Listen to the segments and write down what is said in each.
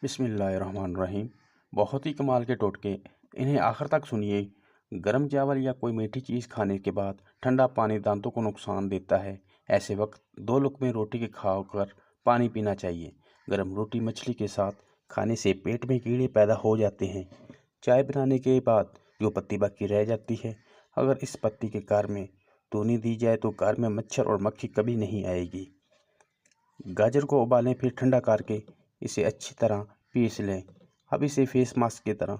بسم اللہ الرحمن الرحیم۔ بہت ہی کمال کے ٹوٹکے، انہیں آخر تک سنیے۔ گرم چاول یا کوئی میٹھی چیز کھانے کے بعد ٹھنڈا پانی دانتوں کو نقصان دیتا ہے۔ ایسے وقت 2 لقمے روٹی کے کھا کر پانی پینا چاہیے۔ گرم روٹی مچھلی کے ساتھ کھانے سے پیٹ میں کیڑے پیدا ہو جاتے ہیں۔ چائے بنانے کے بعد جو پتی باقی رہ جاتی ہے، اگر اس پتی کے کار میں دھونی دی جائے تو کار میں مچھر اور مکھی کبھی نہیں آئے گی۔ گاجر کو ابالیں، پھر ٹھنڈا کر کے اسے اچھی طرح پیس لیں۔ اب اسے فیس ماسک کی طرح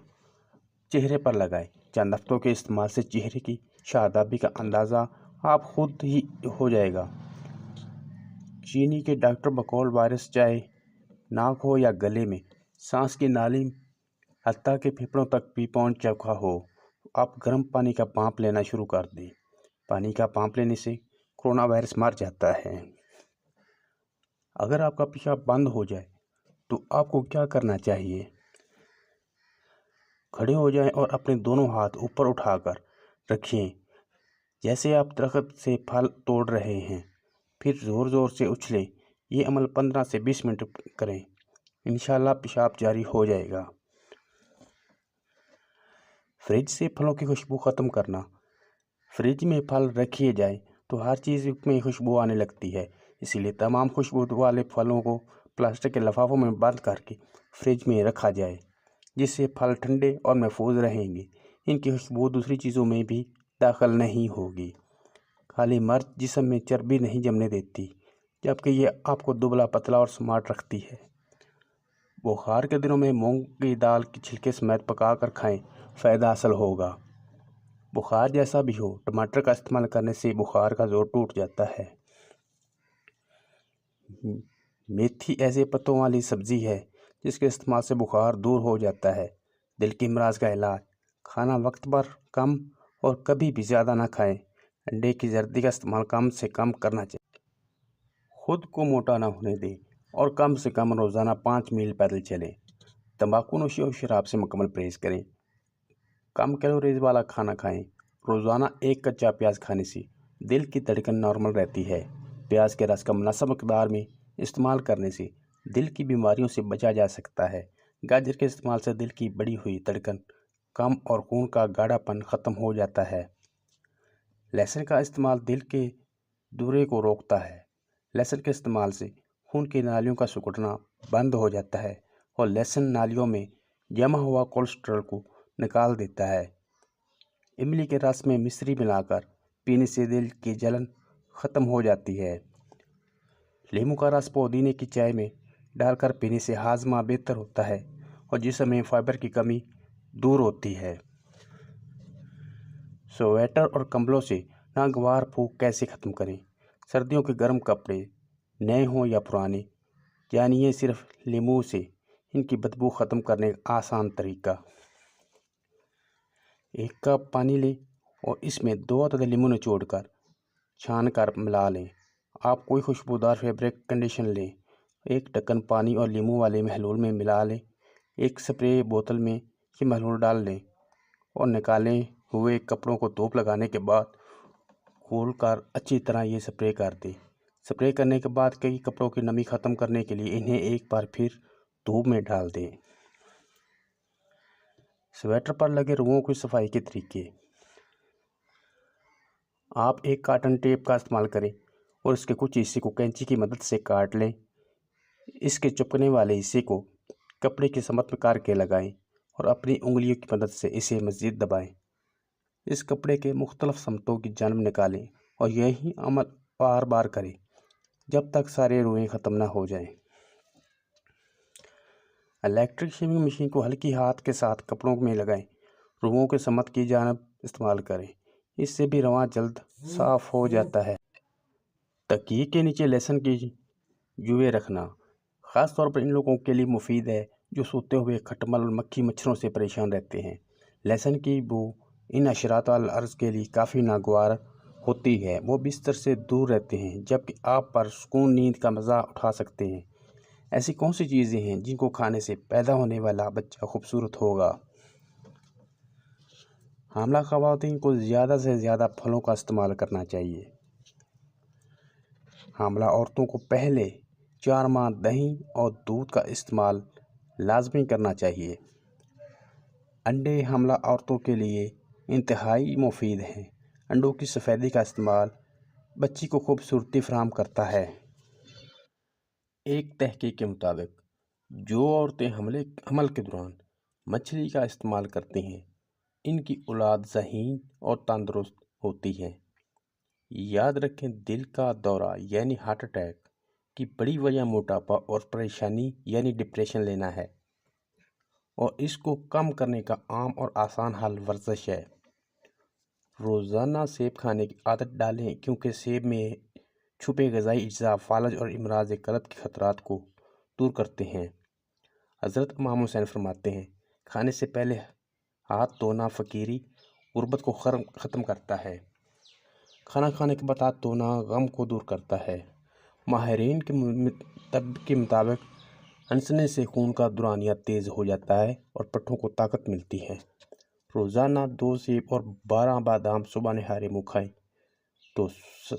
چہرے پر لگائیں۔ چند ہفتوں کے استعمال سے چہرے کی شادابی کا اندازہ آپ خود ہی ہو جائے گا۔ چینی کے ڈاکٹر بقول وائرس چاہے ناک ہو یا گلے میں، سانس کی نالی حتیٰ کہ پھیپھڑوں تک بھی پہنچ چکا ہو، آپ گرم پانی کا پانپ لینا شروع کر دیں۔ پانی کا پانپ لینے سے کورونا وائرس مر جاتا ہے۔ اگر آپ کا پیشاب بند ہو جائے تو آپ کو کیا کرنا چاہیے؟ کھڑے ہو جائیں اور اپنے دونوں ہاتھ اوپر اٹھا کر رکھیں جیسے آپ درخت سے پھل توڑ رہے ہیں، پھر زور زور سے اچھلیں۔ یہ عمل 15 سے 20 منٹ کریں، انشاءاللہ پیشاب جاری ہو جائے گا۔ فریج سے پھلوں کی خوشبو ختم کرنا۔ فریج میں پھل رکھیے جائیں تو ہر چیز میں خوشبو آنے لگتی ہے، اسی لیے تمام خوشبو والے پھلوں کو پلاسٹک کے لفافوں میں بند کر کے فریج میں رکھا جائے، جس سے پھل ٹھنڈے اور محفوظ رہیں گے۔ ان کی خوشبو دوسری چیزوں میں بھی داخل نہیں ہوگی۔ کالی مرچ جسم میں چربی نہیں جمنے دیتی، جبکہ یہ آپ کو دبلا پتلا اور سمارٹ رکھتی ہے۔ بخار کے دنوں میں مونگ کی دال کی چھلکے سمیت پکا کر کھائیں، فائدہ حاصل ہوگا۔ بخار جیسا بھی ہو، ٹماٹر کا استعمال کرنے سے بخار کا زور ٹوٹ جاتا ہے۔ میتھی ایسے پتوں والی سبزی ہے جس کے استعمال سے بخار دور ہو جاتا ہے۔ دل کی امراض کا علاج۔ کھانا وقت پر کم اور کبھی بھی زیادہ نہ کھائیں۔ انڈے کی زردی کا استعمال کم سے کم کرنا چاہیے۔ خود کو موٹا نہ ہونے دیں اور کم سے کم روزانہ 5 میل پیدل چلیں۔ تمباکو نوشی اور شراب سے مکمل پرہیز کریں۔ کم کیلوریز والا کھانا کھائیں۔ روزانہ 1 کچا پیاز کھانے سے دل کی دھڑکن نارمل رہتی ہے۔ پیاز کے رس کا مناسب مقدار میں استعمال کرنے سے دل کی بیماریوں سے بچا جا سکتا ہے۔ گاجر کے استعمال سے دل کی بڑھی ہوئی دھڑکن کم اور خون کا گاڑھا پن ختم ہو جاتا ہے۔ لہسن کا استعمال دل کے دورے کو روکتا ہے۔ لہسن کے استعمال سے خون کی نالیوں کا سکڑنا بند ہو جاتا ہے اور لہسن نالیوں میں جمع ہوا کولیسٹرول کو نکال دیتا ہے۔ املی کے رس میں مصری ملا کر پینے سے دل کی جلن ختم ہو جاتی ہے۔ لیموں کا رس پودینے کی چائے میں ڈال کر پینے سے ہاضمہ بہتر ہوتا ہے اور جسم میں فائبر کی کمی دور ہوتی ہے۔ سویٹر اور کمبلوں سے ناگوار پھونک کیسے ختم کریں؟ سردیوں کے گرم کپڑے نئے ہوں یا پرانے، جانیے صرف لیموں سے ان کی بدبو ختم کرنے کا آسان طریقہ۔ 1 کپ پانی لیں اور اس میں 2 عدد لیموں نچوڑ کر چھان کر ملا لیں۔ آپ کوئی خوشبودار فیبرک کنڈیشنر لیں، 1 ڈھکن پانی اور لیموں والے محلول میں ملا لیں۔ ایک سپرے بوتل میں یہ محلول ڈال لیں اور نکالے ہوئے کپڑوں کو دھوپ لگانے کے بعد کھول کر اچھی طرح یہ سپرے کر دیں۔ سپرے کرنے کے بعد کئی کپڑوں کی نمی ختم کرنے کے لیے انہیں ایک بار پھر دھوپ میں ڈال دیں۔ سویٹر پر لگے رگوں کی صفائی کے طریقے۔ آپ ایک کاٹن ٹیپ کا استعمال کریں اور اس کے کچھ حصے کو کینچی کی مدد سے کاٹ لیں۔ اس کے چپکنے والے حصے کو کپڑے کی سمت میں کر کے لگائیں اور اپنی انگلیوں کی مدد سے اسے مزید دبائیں۔ اس کپڑے کے مختلف سمتوں کی جانب نکالیں اور یہی عمل بار بار کریں جب تک سارے روئیں ختم نہ ہو جائیں۔ الیکٹرک شیونگ مشین کو ہلکی ہاتھ کے ساتھ کپڑوں میں لگائیں، روؤں کے سمت کی جانب استعمال کریں، اس سے بھی رواں جلد صاف ہو جاتا ہے۔ تکیے کے نیچے لہسن کی جویں رکھنا خاص طور پر ان لوگوں کے لیے مفید ہے جو سوتے ہوئے کھٹمل اور مکھی مچھروں سے پریشان رہتے ہیں۔ لہسن کی بو ان حشرات الارض کے لیے کافی ناگوار ہوتی ہے، وہ بستر سے دور رہتے ہیں جبکہ آپ پر سکون نیند کا مزہ اٹھا سکتے ہیں۔ ایسی کون سی چیزیں ہیں جن کو کھانے سے پیدا ہونے والا بچہ خوبصورت ہوگا؟ حاملہ خواتین کو زیادہ سے زیادہ پھلوں کا استعمال کرنا چاہیے۔ حاملہ عورتوں کو پہلے 4 ماہ دہی اور دودھ کا استعمال لازمی کرنا چاہیے۔ انڈے حاملہ عورتوں کے لیے انتہائی مفید ہیں۔ انڈوں کی سفیدی کا استعمال بچی کو خوبصورتی فراہم کرتا ہے۔ ایک تحقیق کے مطابق جو عورتیں حمل کے دوران مچھلی کا استعمال کرتی ہیں ان کی اولاد ذہین اور تندرست ہوتی ہے۔ یاد رکھیں، دل کا دورہ یعنی ہارٹ اٹیک کی بڑی وجہ موٹاپا اور پریشانی یعنی ڈپریشن لینا ہے، اور اس کو کم کرنے کا عام اور آسان حل ورزش ہے۔ روزانہ سیب کھانے کی عادت ڈالیں کیونکہ سیب میں چھپے غذائی اجزاء فالج اور امراض قلب کے خطرات کو دور کرتے ہیں۔ حضرت امام حسین فرماتے ہیں، کھانے سے پہلے ہاتھ دھونا فقیری غربت کو ختم کرتا ہے۔ کھانا کھانے کے بعد ہاتھ دھونا غم کو دور کرتا ہے۔ ماہرین کے مطابق ہنسنے سے خون کا دورانیہ تیز ہو جاتا ہے اور پٹھوں کو طاقت ملتی ہے۔ روزانہ 2 سیب اور 12 بادام صبح نہارے منہ کھائیں تو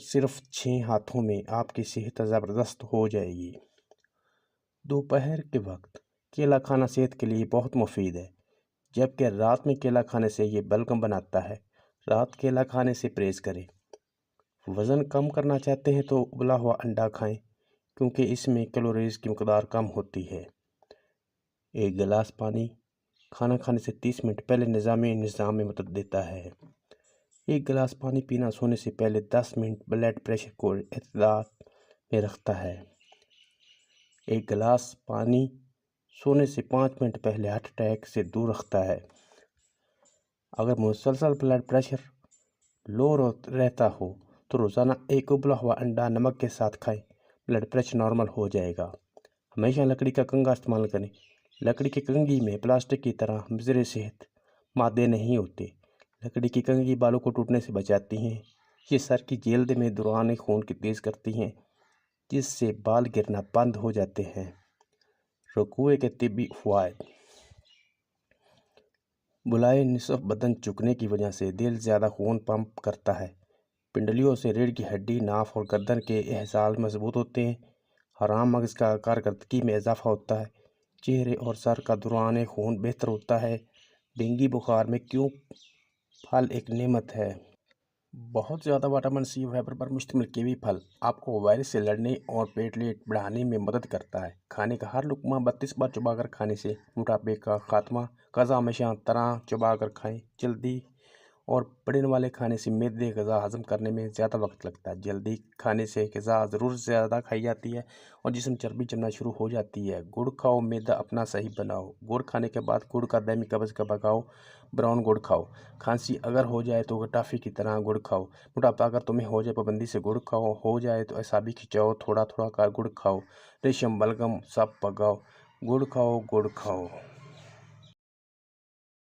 صرف 6 ہاتھوں میں آپ کی صحت زبردست ہو جائے گی۔ دوپہر کے وقت کیلا کھانا صحت کے لیے بہت مفید ہے، جبکہ رات میں کیلا کھانے سے یہ بلغم بناتا ہے۔ رات کیلا کھانے سے پرہیز کریں۔ وزن کم کرنا چاہتے ہیں تو ابلا ہوا انڈا کھائیں کیونکہ اس میں کیلوریز کی مقدار کم ہوتی ہے۔ 1 گلاس پانی کھانا کھانے سے 30 منٹ پہلے نظام میں مدد دیتا ہے۔ 1 گلاس پانی پینا سونے سے پہلے 10 منٹ بلڈ پریشر کو اعتدال میں رکھتا ہے۔ 1 گلاس پانی سونے سے 5 منٹ پہلے ہارٹ اٹیک سے دور رکھتا ہے۔ اگر مسلسل بلڈ پریشر لو رہتا ہو تو روزانہ 1 ابلا ہوا انڈا نمک کے ساتھ کھائیں، بلڈ پریشر نارمل ہو جائے گا۔ ہمیشہ لکڑی کا کنگا استعمال کریں۔ لکڑی کی کنگھی میں پلاسٹک کی طرح مضر صحت مادے نہیں ہوتے۔ لکڑی کی کنگھی بالوں کو ٹوٹنے سے بچاتی ہیں۔ یہ سر کی جلد میں دوران خون کی تیز کرتی ہیں جس سے بال گرنا بند ہو جاتے ہیں۔ رکوع کے طبی فوائد: بالائے نصف بدن جھکنے کی وجہ سے دل زیادہ خون پمپ کرتا ہے۔ پنڈلیوں سے ریڑھ کی ہڈی، ناف اور گردن کے اعضاء مضبوط ہوتے ہیں۔ حرام مغز کا کارکردگی میں اضافہ ہوتا ہے۔ چہرے اور سر کا دوران خون بہتر ہوتا ہے۔ ڈینگی بخار میں کیوں پھل ایک نعمت ہے؟ بہت زیادہ وٹامن سی و فائبر پر مشتمل کیوی پھل آپ کو وائرس سے لڑنے اور پلیٹلیٹ بڑھانے میں مدد کرتا ہے۔ کھانے کا ہر لقمہ 32 بار چبا کر کھانے سے موٹاپے کا خاتمہ۔ غذا ہمیشہ طرح چبا کر کھائیں۔ جلدی اور بڑھنے والے کھانے سے معدے غذا ہضم کرنے میں زیادہ وقت لگتا ہے۔ جلدی کھانے سے غذا ضرور زیادہ کھائی جاتی ہے اور جسم چربی جمنا شروع ہو جاتی ہے۔ گڑ کھاؤ، معدہ اپنا صحیح بناؤ۔ گڑ کھانے کے بعد گڑ کا دائمی قبض کا بھگاؤ۔ براؤن گڑ کھاؤ۔ کھانسی اگر ہو جائے تو ٹافی کی طرح گڑ کھاؤ۔ موٹاپا اگر تمہیں ہو جائے پابندی سے گڑ کھاؤ۔ ہو جائے تو اعصابی کھچاؤ، تھوڑا تھوڑا کر گڑ کھاؤ۔ ریشم، بلغم سب بھگاؤ۔ گڑ کھاؤ، گڑ کھاؤ۔